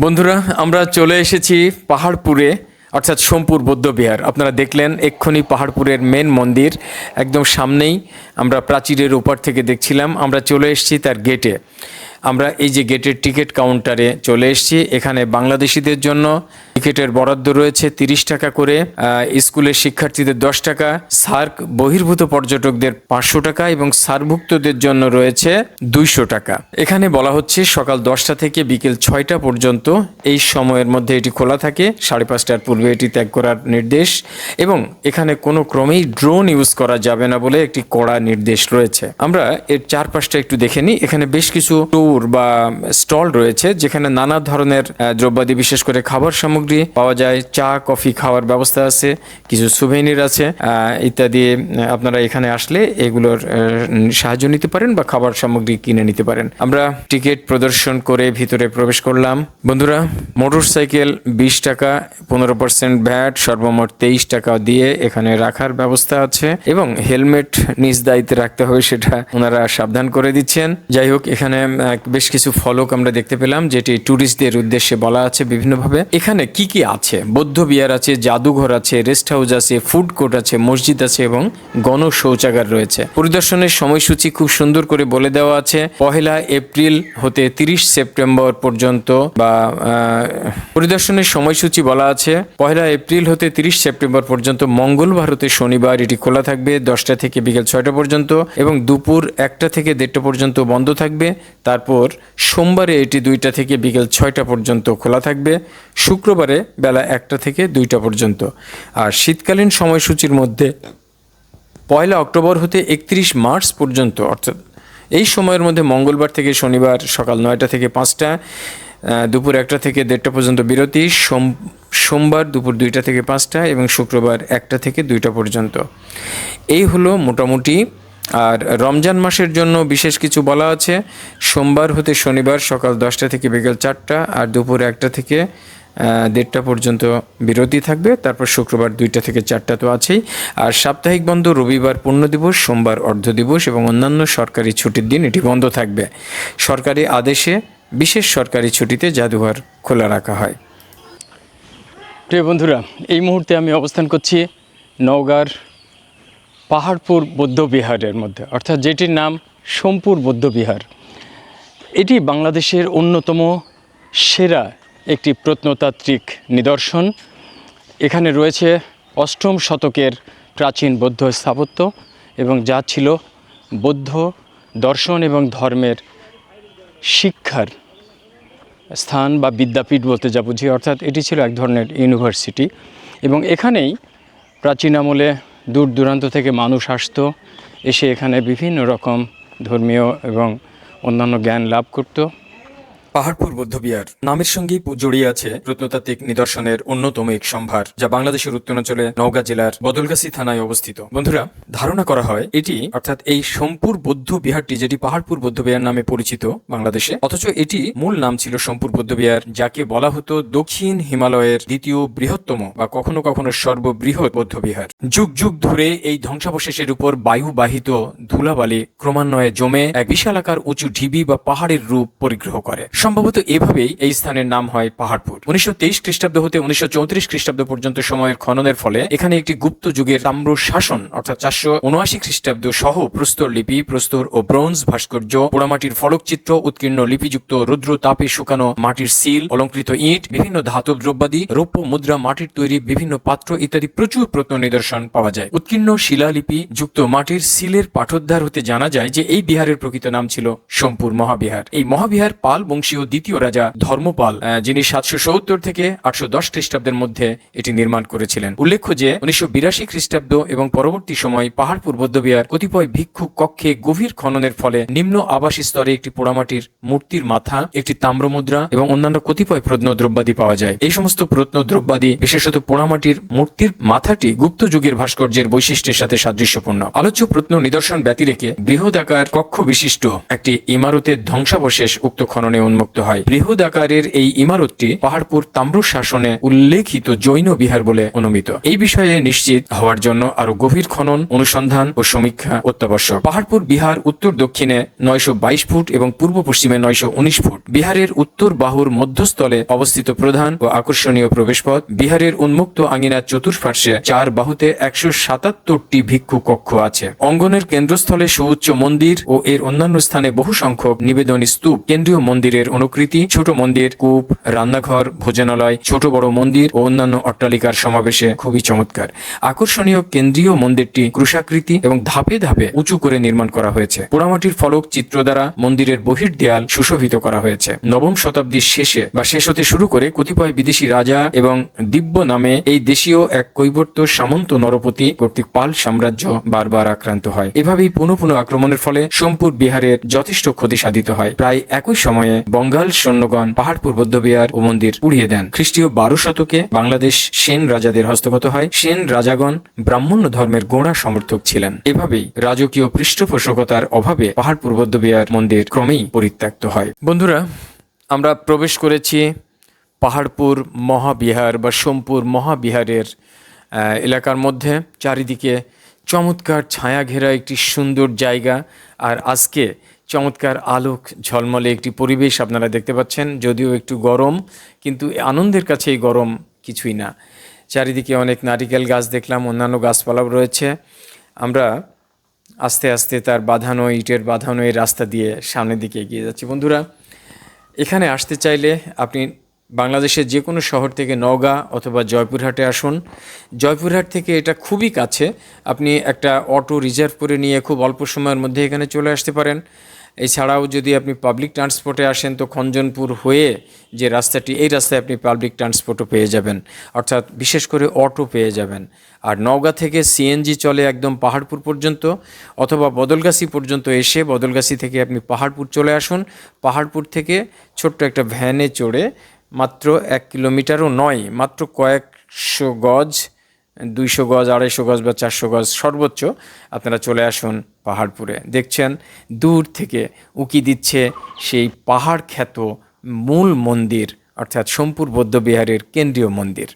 বন্ধুরা, আমরা চলে এসেছি পাহাড়পুরে, অর্থাৎ সোমপুর বৌদ্ধবিহার। আপনারা দেখলেন এক্ষুনি পাহাড়পুরের মেন মন্দির একদম সামনেই, আমরা প্রাচীরের উপর থেকে দেখছিলাম। আমরা চলে এসেছি তার গেটে। আমরা এই যে গেটের টিকিট কাউন্টারে চলে এসেছি। এখানে বাংলাদেশিদের জন্য টিকিটের বরাদ্দ রয়েছে 30 টাকা করে, স্কুলের শিক্ষার্থীদের 10 টাকা, সার্ক বহির্ভূত পর্যটকদের 500 টাকা এবং সার্কভুক্তদের জন্য রয়েছে 200 টাকা। এখানে বলা হচ্ছে সকাল 10টা থেকে বিকেল 6টা পর্যন্ত এই সময়ের মধ্যে এটি খোলা থাকে। 5:30টার পূর্বে এটি ত্যাগ করার নির্দেশ, এবং এখানে কোনো ক্রমেই ড্রোন ইউজ করা যাবে না বলে একটি কড়া নির্দেশ রয়েছে। আমরা এর চারপাশটা একটু দেখে নিই। এখানে বেশ কিছু ট্যুর বা স্টল রয়েছে যেখানে নানা ধরনের দ্রব্যাদি, বিশেষ করে খাবার সামগ্রী পাওয়া যায়। চা কফি খাওয়ার ব্যবস্থা আছে, কিছু সুভেনির আছে ইত্যাদি। আপনারা এখানে আসলে এগুলোর সাহায্য নিতে পারেন বা খাবার সামগ্রী কিনে নিতে পারেন। আমরা টিকিট প্রদর্শন করে ভিতরে প্রবেশ করলাম। বন্ধুরা, মোটরসাইকেল 20 টাকা, 15% ভ্যাট, সর্বমোট 23 টাকা দিয়ে এখানে রাখার ব্যবস্থা আছে, এবং হেলমেট নিজ দায়িত্বে রাখতে হবে, সেটা ওনারা সাবধান করে দিচ্ছেন। যাই হোক, এখানে বেশ কিছু ফলক আমরা দেখতে পেলাম যেটি ট্যুরিস্টদের উদ্দেশ্যে বলা আছে বিভিন্নভাবে। এখানে কি কি আছে? বৌদ্ধ বিহার আছে, জাদুঘর আছে, রেস্ট হাউস আছে, ফুড কোর্ট আছে, মসজিদ আছে এবং গণ শৌচাগার রয়েছে। পরিদর্শনের সময়সূচি খুব সুন্দর করে বলে দেওয়া আছে। 1 এপ্রিল হতে 30 সেপ্টেম্বর পর্যন্ত, বা পরিদর্শনের সময়সূচি বলা আছে 1 এপ্রিল হতে 30 সেপ্টেম্বর পর্যন্ত। মঙ্গলবার হতে শনিবার এটি খোলা থাকবে 10টা থেকে বিকেল 6টা পর্যন্ত, এবং দুপুর 1টা থেকে 1:30টা পর্যন্ত বন্ধ থাকবে। তারপর সোমবারে এটি 2টা থেকে বিকেল 6টা পর্যন্ত খোলা থাকবে। শুক্রবারে বেলা 1টা থেকে 2টা পর্যন্ত। আর শীতকালীন সময়সূচির মধ্যে 1 অক্টোবর হতে 31 মার্চ পর্যন্ত, অর্থাৎ এই সময়ের মধ্যে মঙ্গলবার থেকে শনিবার সকাল 9টা থেকে 5টা, দুপুর 1টা থেকে 1:30টা পর্যন্ত বিরতি, সোমবার দুপুর 2টা থেকে 5টা এবং শুক্রবার 1টা থেকে 2টা পর্যন্ত। এই হলো মোটামুটি। আর রমজান মাসের জন্য বিশেষ কিছু বলা আছে। সোমবার হতে শনিবার সকাল 10টা থেকে বিকেল 4টা, আর দুপুর 1টা থেকে 1:30টা পর্যন্ত বিরতি থাকবে। তারপর শুক্রবার 2টা থেকে 4টা তো আছেই। আর সাপ্তাহিক বন্ধ রবিবার পূর্ণ দিবস, সোমবার অর্ধ দিবস এবং অন্যান্য সরকারি ছুটির দিন এটি বন্ধ থাকবে। সরকারি আদেশে বিশেষ সরকারি ছুটিতে জাদুঘর খোলা রাখা হয়। প্রিয় বন্ধুরা, এই মুহূর্তে আমি অবস্থান করছি নওগাঁর পাহাড়পুর বৌদ্ধবিহারের মধ্যে, অর্থাৎ যেটির নাম সোমপুর বৌদ্ধবিহার। এটি বাংলাদেশের অন্যতম সেরা একটি প্রত্নতাত্ত্বিক নিদর্শন। এখানে রয়েছে 8ম শতকের প্রাচীন বৌদ্ধ স্থাপত্য, এবং যা ছিল বৌদ্ধ দর্শন এবং ধর্মের শিক্ষার স্থান বা বিদ্যাপীঠ বলতে যা বুঝি, অর্থাৎ এটি ছিল এক ধরনের ইউনিভার্সিটি। এবং এখানেই প্রাচীন আমলে দূর দূরান্ত থেকে মানুষ আসতো, এসে এখানে বিভিন্ন রকম ধর্মীয় এবং অন্যান্য জ্ঞান লাভ করত। পাহাড়পুর বৌদ্ধবিহার নামের সঙ্গেই জড়িয়ে আছে প্রত্নতাত্ত্বিক নিদর্শনের অন্যতম এক সম্ভার, যা বাংলাদেশের উত্তরাঞ্চলে নওগাঁ জেলার বদলগাছি থানায় অবস্থিত। বন্ধুরা, ধারণা করা হয় এটি, অর্থাৎ এই সোমপুর বৌদ্ধ বিহারটি, যেটি পাহাড়পুর বৌদ্ধবিহার নামে পরিচিত বাংলাদেশে, অথচ এটি মূল নাম ছিল সোমপুর বৌদ্ধবিহার, যাকে বলা হতো দক্ষিণ হিমালয়ের দ্বিতীয় বৃহত্তম বা কখনো কখনো সর্ববৃহৎ বৌদ্ধবিহার। যুগ যুগ ধরে এই ধ্বংসাবশেষের উপর বায়ুবাহিত ধুলাবালি ক্রমান্বয়ে জমে এক বিশালাকার উঁচু ঢিবি বা পাহাড়ের রূপ পরিগ্রহ করে। সম্ভবত এভাবেই এই স্থানের নাম হয় পাহাড়পুর। 1923 খ্রিস্টাব্দ হতে 1934 খ্রিস্টাব্দ পর্যন্ত সময়ের খননের ফলে এখানে একটি গুপ্ত যুগের তাম্র শাসন, অর্থাৎ 479 খ্রিস্টাব্দ সহ প্রস্তর লিপি, প্রস্তর ও ব্রোঞ্জ ভাস্কর্য, পোড়ামাটির ফলকচিত্র, উৎকীর্ণ লিপিযুক্ত রুদ্র তাপে শুকানো মাটির সিল, অলঙ্কৃত ইট, বিভিন্ন ধাতব দ্রব্যাদি, রৌপ্য মুদ্রা, মাটির তৈরি বিভিন্ন পাত্র ইত্যাদি প্রচুর প্রত্ন নিদর্শন পাওয়া যায়। উৎকীর্ণ শিলালিপি যুক্ত মাটির সিলের পাঠোদ্ধার হতে জানা যায় যে এই বিহারের প্রকৃত নাম ছিল সোমপুর মহাবিহার। এই মহাবিহার পাল বংশীয় দ্বিতীয় রাজা ধর্মপাল, যিনি 770 থেকে 810 খ্রিস্টাব্দের মধ্যে এটি নির্মাণ করেছিলেন। উল্লেখ্য যে 1982 খ্রিস্টাব্দ এবং পরবর্তী সময় পাহাড়পুর বৌদ্ধবিহার কতিপয় ভিক্ষুক কক্ষে গভীর খননের ফলে নিম্ন আবাসী স্তরে একটি পোড়ামাটির মূর্তির মাথা, একটি তাম্রমুদ্রা এবং অন্যান্য কতিপয় প্রত্নদ্রব্যাদি পাওয়া যায়। এই সমস্ত প্রত্নদ্রব্যাদি, বিশেষত পোড়ামাটির মূর্তির মাথাটি গুপ্ত যুগের ভাস্কর্যের বৈশিষ্ট্যের সাথে সাদৃশ্যপূর্ণ। আলোচ্য প্রত্ন নিদর্শন ব্যতিরেকে বৃহদাকার কক্ষ বিশিষ্ট একটি ইমারতের ধ্বংসাবশেষ উক্ত খননে উন্মুক্ত উন্মুক্ত হয়। বৃহৎ আকারের এই ইমারতটি পাহাড়পুর তাম্র শাসনে উল্লেখিত জৈন বিহার বলে অনুমিত। এই বিষয়ে নিশ্চিত হওয়ার জন্য আরো গভীর খনন, অনুসন্ধান ও সমীক্ষা অত্যাবশ্যক। পাহাড়পুর বিহার উত্তর দক্ষিণে 922 ফুট এবং পূর্ব পশ্চিমে 919 ফুট। বিহারের উত্তর বাহুর মধ্যস্থলে অবস্থিত প্রধান ও আকর্ষণীয় প্রবেশপথ। বিহারের উন্মুক্ত আঙিনার চতুর্পার্শ্বে 4 বাহুতে 177টি ভিক্ষু কক্ষ আছে। অঙ্গনের কেন্দ্রস্থলে সুউচ্চ মন্দির ও এর অন্যান্য স্থানে বহু সংখ্যক নিবেদনী স্তূপ। কেন্দ্রীয় মন্দিরের অনুকৃতি, ছোট মন্দির, কূপ, রান্নাঘর, ভোজনালয়, ছোট বড় মন্দির ও অন্যান্য অট্টালিকার সমাবেশে খুবই চমৎকার। আকর্ষণীয় কেন্দ্রীয় মন্দিরটি ক্রুশাকৃতি এবং ধাপে ধাপে উঁচু করে নির্মাণ করা হয়েছে। পোড়ামাটির ফলক চিত্র দ্বারা মন্দিরের বহির্দেয়াল সুশোভিত করা হয়েছে। নবম শতাব্দীর শেষে বা শেষ হতে শুরু করে কতিপয় বিদেশি রাজা এবং দিব্য নামে এই দেশীয় এক কৈবর্ত সামন্ত নরপতি কর্তৃক পাল সাম্রাজ্য বারবার আক্রান্ত হয়। এভাবেই পুনঃ পুনঃ আক্রমণের ফলে সোমপুর বিহারের যথেষ্ট ক্ষতি সাধিত হয়। প্রায় একই সময়ে বঙ্গাল সৈন্যগণ পাহাড়পুর বৌদ্ধবিহার ও মন্দির পুড়িয়ে দেন। খ্রিস্টীয় 12 শতকে বাংলাদেশ সেন রাজাদের হস্তগত হয়। সেন রাজাগণ ব্রাহ্মণ্য ধর্মের গোঁড়া সমর্থক ছিলেন। এভাবেই রাজকীয় পৃষ্ঠপোষকতার অভাবে পাহাড়পুর বৌদ্ধবিহার মন্দির ক্রমেই পরিত্যক্ত হয়। বন্ধুরা, আমরা প্রবেশ করেছি পাহাড়পুর মহাবিহার বা সোমপুর মহাবিহারের এলাকার মধ্যে। চারিদিকে চমৎকার ছায়া ঘেরা একটি সুন্দর জায়গা, আর আজকে চমৎকার আলোক ঝলমলে একটি পরিবেশ আপনারা দেখতে পাচ্ছেন। যদিও একটু গরম, কিন্তু আনন্দের কাছে এই গরম কিছুই না। চারিদিকে অনেক নারিকেল গাছ দেখলাম, অন্যান্য গাছপালাও রয়েছে। আমরা আস্তে আস্তে তার বাঁধানো ইটের বাঁধানো এই রাস্তা দিয়ে সামনের দিকে এগিয়ে যাচ্ছি। বন্ধুরা, এখানে আসতে চাইলে আপনি বাংলাদেশের যে কোনো শহর থেকে নওগাঁ অথবা জয়পুরহাটে আসুন। জয়পুরহাট থেকে এটা খুবই কাছে, আপনি একটা অটো রিজার্ভ করে নিয়ে খুব অল্প সময়ের মধ্যে এখানে চলে আসতে পারেন। এছাড়াও যদি আপনি পাবলিক ট্রান্সপোর্টে আসেন তো খঞ্জনপুর হয়ে যে রাস্তাটি, এই রাস্তায় আপনি পাবলিক ট্রান্সপোর্টও পেয়ে যাবেন, অর্থাৎ বিশেষ করে অটো পেয়ে যাবেন। আর নওগাঁ থেকে সিএনজি চলে একদম পাহাড়পুর পর্যন্ত, অথবা বদলগাছি পর্যন্ত এসে বদলগাছি থেকে আপনি পাহাড়পুর চলে আসুন। পাহাড়পুর থেকে ছোট্ট একটা ভ্যানে চড়ে মাত্র 1 কিলোমিটারও নয়, মাত্র কয়েকশো গজ, 200 গজ, 250 গজ বা 400 গজ সর্বোচ্চ, আপনারা চলে আসুন পাহাড়পুরে। দেখছেন দূর থেকে উকি দিচ্ছে সেই পাহাড় খ্যাত মূল মন্দির, অর্থাৎ সোমপুর বৌদ্ধবিহারের কেন্দ্রীয় মন্দির।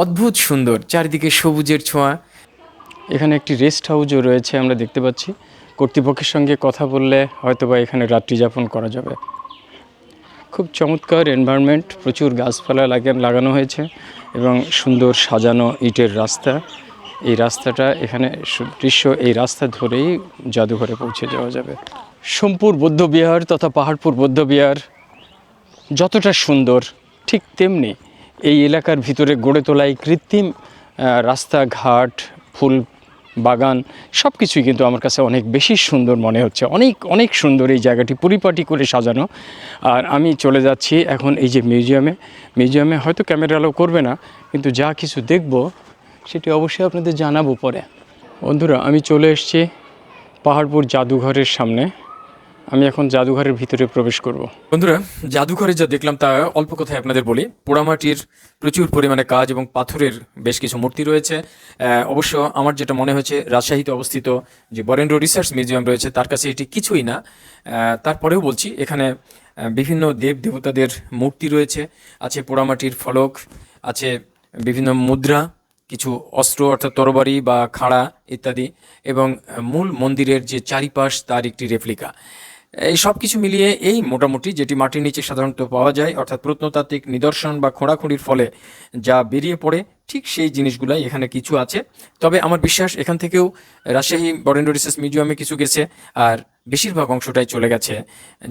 অদ্ভুত সুন্দর, চারিদিকে সবুজের ছোঁয়া। এখানে একটি রেস্ট হাউসও রয়েছে, আমরা দেখতে পাচ্ছি। কর্তৃপক্ষের সঙ্গে কথা বললে হয়তোবা এখানে রাত্রি যাপন করা যাবে। খুব চমৎকার এনভায়রনমেন্ট, প্রচুর গাছপালা লাগানো হয়েছে এবং সুন্দর সাজানো ইটের রাস্তা। এই রাস্তাটা এখানে দৃশ্য, এই রাস্তা ধরেই জাদুঘরে পৌঁছে যাওয়া যাবে। সোমপুর বৌদ্ধবিহার তথা পাহাড়পুর বৌদ্ধবিহার যতটা সুন্দর, ঠিক তেমনি এই এলাকার ভিতরে গড়ে তোলা এই কৃত্রিম রাস্তাঘাট, ফুল বাগান, সব কিছুই কিন্তু আমার কাছে অনেক বেশি সুন্দর মনে হচ্ছে। অনেক অনেক সুন্দর এই জায়গাটি, পরিপাটি করে সাজানো। আর আমি চলে যাচ্ছি এখন এই যে মিউজিয়ামে হয়তো ক্যামেরা অ্যালাউ করবে না, কিন্তু যা কিছু দেখব সেটি অবশ্যই আপনাদের জানাবো পরে। বন্ধুরা, আমি চলে এসেছি পাহাড়পুর জাদুঘরের সামনে। আমি এখন জাদুঘরের ভিতরে প্রবেশ করব। বন্ধুরা, জাদুঘরে যা দেখলাম তা অল্প কথায় আপনাদের বলি। পোড়ামাটির প্রচুর পরিমাণে কাজ এবং পাথরের বেশ কিছু মূর্তি রয়েছে। অবশ্য আমার যেটা মনে হয়েছে, রাজশাহীতে অবস্থিত যে বরেন্দ্র রিসার্চ মিউজিয়াম রয়েছে তার কাছে এটি কিছুই না। তারপরেও বলছি, এখানে বিভিন্ন দেব দেবতাদের মূর্তি রয়েছে, আছে পোড়ামাটির ফলক, আছে বিভিন্ন মুদ্রা, কিছু অস্ত্র অর্থাৎ তরবারি বা খাড়া ইত্যাদি, এবং মূল মন্দিরের যে চারিপাশ তার একটি রেপ্লিকা। এই সব কিছু মিলিয়ে এই মোটামুটি যেটি মাটির নিচে সাধারণত পাওয়া যায়, অর্থাৎ প্রত্নতাত্ত্বিক নিদর্শন বা খোঁড়াখুঁড়ির ফলে যা বেরিয়ে পড়ে, ঠিক সেই জিনিসগুলাই এখানে কিছু আছে। তবে আমার বিশ্বাস এখান থেকেও রাজশাহী বরেন্দ্র রিসার্চ মিউজিয়ামে কিছু গেছে, আর বেশিরভাগ অংশটাই চলে গেছে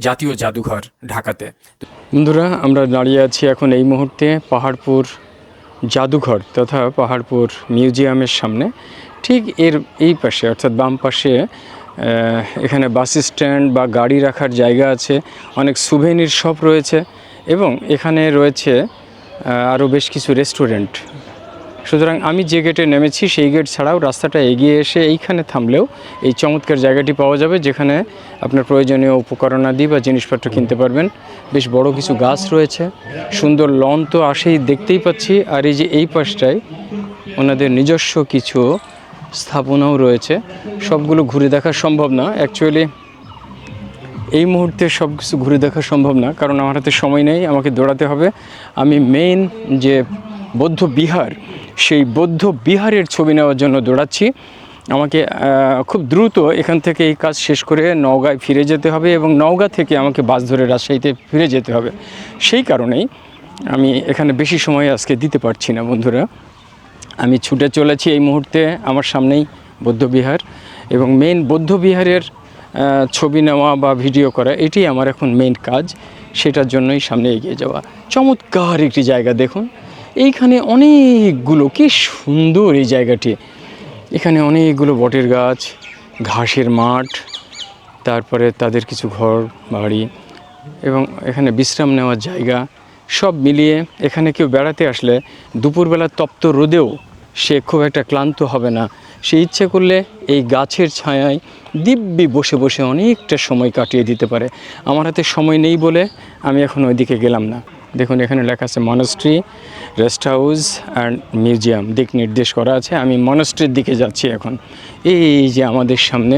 জাতীয় জাদুঘর ঢাকাতে। বন্ধুরা, আমরা দাঁড়িয়ে আছি এখন এই মুহূর্তে পাহাড়পুর জাদুঘর তথা পাহাড়পুর মিউজিয়ামের সামনে। ঠিক এর এই পাশে অর্থাৎ বাম পাশে এখানে বাস স্ট্যান্ড বা গাড়ি রাখার জায়গা আছে, অনেক সুভেনির শপ রয়েছে এবং এখানে রয়েছে আরও বেশ কিছু রেস্টুরেন্ট। সুতরাং আমি যে গেটে নেমেছি সেই গেট ছাড়াও রাস্তাটা এগিয়ে এসে এইখানে থামলেও এই চমৎকার জায়গাটি পাওয়া যাবে, যেখানে আপনার প্রয়োজনীয় উপকরণাদি বা জিনিসপত্র কিনতে পারবেন। বেশ বড় কিছু গাছ রয়েছে, সুন্দর লন তো আসেই দেখতেই পাচ্ছি। আর এই যে এই পাশটায় ওনাদের নিজস্ব কিছু স্থাপনাও রয়েছে, সবগুলো ঘুরে দেখা সম্ভব না। অ্যাকচুয়ালি এই মুহূর্তে সব কিছু ঘুরে দেখা সম্ভব না, কারণ আমার হাতে সময় নেই, আমাকে দৌড়াতে হবে। আমি মেইন যে বৌদ্ধ বিহার, সেই বৌদ্ধ বিহারের ছবি নেওয়ার জন্য দৌড়াচ্ছি। আমাকে খুব দ্রুত এখান থেকে এই কাজ শেষ করে নওগাঁয় ফিরে যেতে হবে, এবং নওগাঁ থেকে আমাকে বাস ধরে রাজশাহীতে ফিরে যেতে হবে। সেই কারণেই আমি এখানে বেশি সময় আজকে দিতে পারছি না বন্ধুরা। আমি ছুটে চলেছি এই মুহূর্তে, আমার সামনেই বৌদ্ধবিহার, এবং মেইন বৌদ্ধবিহারের ছবি নেওয়া বা ভিডিও করা এটি আমার এখন মেইন কাজ। সেটার জন্যই সামনে এগিয়ে যাওয়া। চমৎকার একটি জায়গা দেখুন, এইখানে অনেকগুলো, কি সুন্দর এই জায়গাটি। এখানে অনেকগুলো বটের গাছ, ঘাসের মাঠ, তারপরে তাদের কিছু ঘর বাড়ি, এবং এখানে বিশ্রাম নেওয়ার জায়গা, সব মিলিয়ে এখানে কেউ বেড়াতে আসলে দুপুরবেলা তপ্ত রোদেও সে খুব একটা ক্লান্ত হবে না। সে ইচ্ছে করলে এই গাছের ছায়ায় দিব্যি বসে বসে অনেকটা সময় কাটিয়ে দিতে পারে। আমার হাতে সময় নেই বলে আমি এখন ওইদিকে গেলাম না। দেখুন এখানে লেখা আছে monastery, rest house and museum, দিক নির্দেশ করা আছে। আমি মনাস্ট্রির দিকে যাচ্ছি এখন। এই যে আমাদের সামনে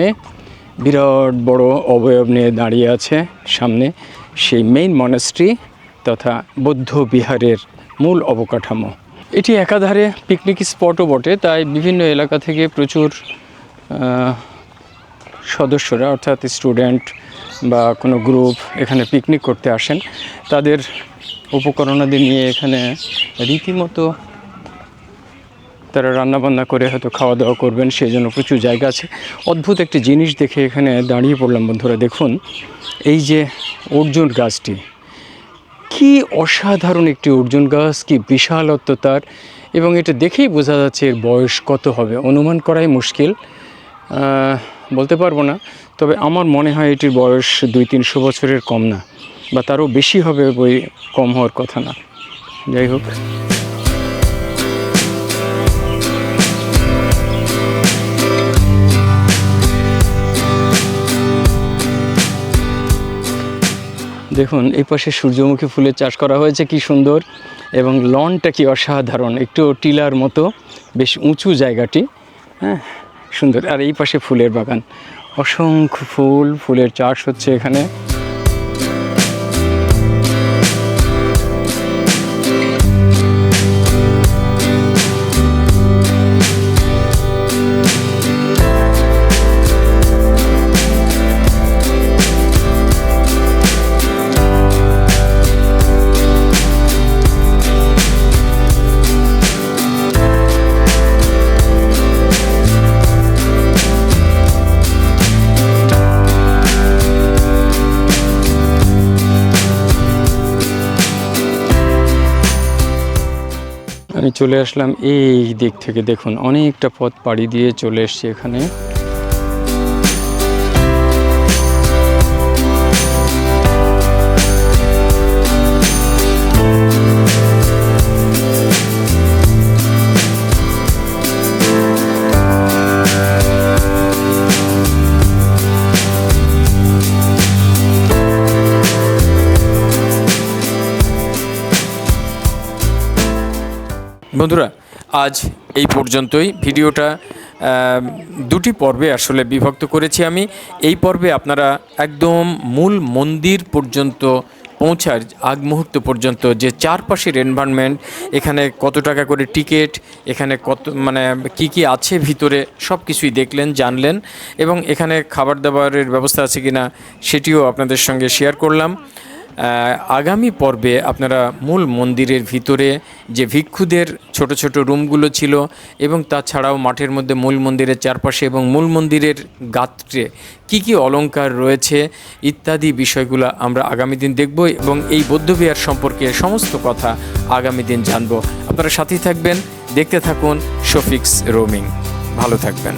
বিরাট বড় অবয়ব নিয়ে দাঁড়িয়ে আছে সামনে, সেই মেইন মনাস্ট্রি তথা বৌদ্ধ বিহারের মূল অবকাঠামো। এটি একাধারে পিকনিক স্পটও বটে, তাই বিভিন্ন এলাকা থেকে প্রচুর সদস্যরা, অর্থাৎ স্টুডেন্ট বা কোনো গ্রুপ এখানে পিকনিক করতে আসেন। তাদের উপকরণাদি নিয়ে এখানে রীতিমতো তারা রান্নাবান্না করে হয়তো খাওয়া দাওয়া করবেন, সেই জন্য প্রচুর জায়গা আছে। অদ্ভুত একটি জিনিস দেখে এখানে দাঁড়িয়ে পড়লাম বন্ধুরা। দেখুন এই যে অর্জুন গাছটি, কি অসাধারণ একটি অর্জুন গাছ, কি বিশালত্ব তার, এবং এটা দেখেই বোঝা যাচ্ছে এর বয়স কত হবে। অনুমান করাই মুশকিল, বলতে পারবো না, তবে আমার মনে হয় এটির বয়স 200-300 বছরের কম না, বা তারও বেশি হবে, বই কম হওয়ার কথা না। যাই হোক, দেখুন এই পাশে সূর্যমুখী ফুলের চাষ করা হয়েছে, কি সুন্দর, এবং লনটা কি অসাধারণ, একটু টিলার মতো, বেশ উঁচু জায়গাটি, হ্যাঁ সুন্দর। আর এই পাশে ফুলের বাগান, অসংখ্য ফুলের চাষ হচ্ছে এখানে। আমি চলে আসলাম এই দিক থেকে, দেখুন অনেকটা পথ পাড়ি দিয়ে চলে এসেছি এখানে। বন্ধুরা আজ এই পর্যন্তই। ভিডিওটা দুটি পর্বে আসলে বিভক্ত করেছি আমি। এই পর্বে আপনারা একদম মূল মন্দির পর্যন্ত পৌঁছার আগ মুহূর্ত পর্যন্ত যে চারপাশের এনভায়রনমেন্ট, এখানে কত টাকা করে টিকিট, এখানে কত মানে কি আছে ভিতরে, সব কিছুই দেখলেন, জানলেন, এবং এখানে খাবার দাবারের ব্যবস্থা আছে কিনা সেটিও আপনাদের সঙ্গে শেয়ার করলাম। আগামী পর্বে আপনারা মূল মন্দিরের ভিতরে যে ভিক্ষুদের ছোট ছোট রুমগুলো ছিল, এবং তাছাড়াও মাঠের মধ্যে মূল মন্দিরের চারপাশে এবং মূল মন্দিরের গাত্রে কি অলংকার রয়েছে ইত্যাদি বিষয়গুলো আমরা আগামী দিন দেখব, এবং এই বৌদ্ধবিহার সম্পর্কে সমস্ত কথা আগামী দিন জানব। আপনারা সাথেই থাকবেন, দেখতে থাকুন শফিক্স রোমিং। ভালো থাকবেন।